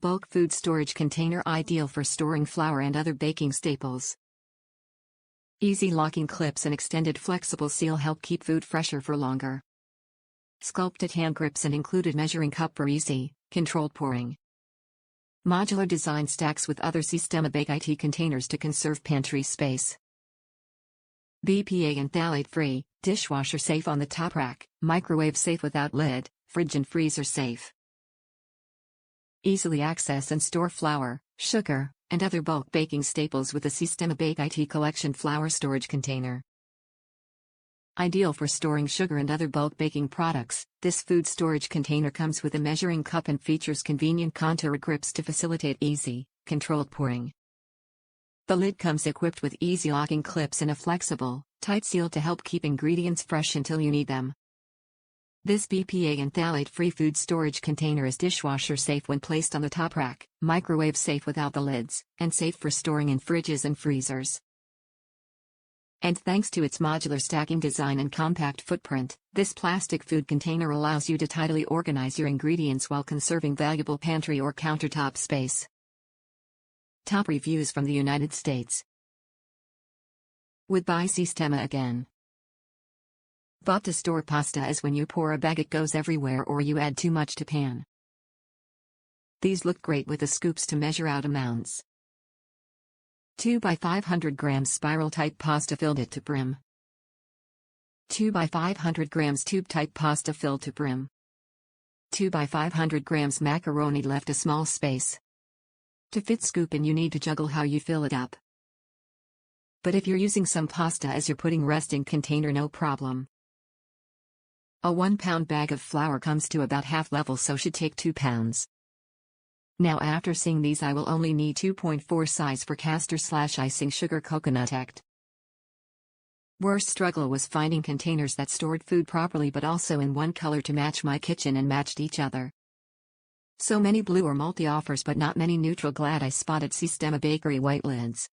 Bulk food storage container ideal for storing flour and other baking staples. Easy locking clips and extended flexible seal help keep food fresher for longer. Sculpted hand grips and included measuring cup for easy, controlled pouring. Modular design stacks with other Sistema Bake IT containers to conserve pantry space. BPA and phthalate-free, dishwasher safe on the top rack, microwave safe without lid, fridge and freezer safe. Easily access and store flour, sugar, and other bulk baking staples with the Sistema Bake IT collection flour storage container. Ideal for storing sugar and other bulk baking products, this food storage container comes with a measuring cup and features convenient contour grips to facilitate easy, controlled pouring. The lid comes equipped with easy locking clips and a flexible, tight seal to help keep ingredients fresh until you need them. This BPA and phthalate-free food storage container is dishwasher safe when placed on the top rack, microwave safe without the lids, and safe for storing in fridges and freezers. And thanks to its modular stacking design and compact footprint, this plastic food container allows you to tidily organize your ingredients while conserving valuable pantry or countertop space. Top reviews from the United States. Would buy Sistema again. Bought to store pasta as when you pour a bag it goes everywhere or you add too much to pan. These look great with the scoops to measure out amounts. 2 by 500 grams spiral type pasta filled it to brim. 2 by 500 grams tube type pasta filled to brim. 2 by 500 grams macaroni left a small space. To fit scoop in you need to juggle how you fill it up. But if you're using some pasta as your pudding resting container, no problem. A 1 pound bag of flour comes to about half level, so should take 2 pounds. Now after seeing these I will only need 2.4 size for caster/icing sugar coconut act. Worst struggle was finding containers that stored food properly but also in one color to match my kitchen and matched each other. So many blue or multi offers but not many neutral. Glad I spotted Sistema Bakery white lids.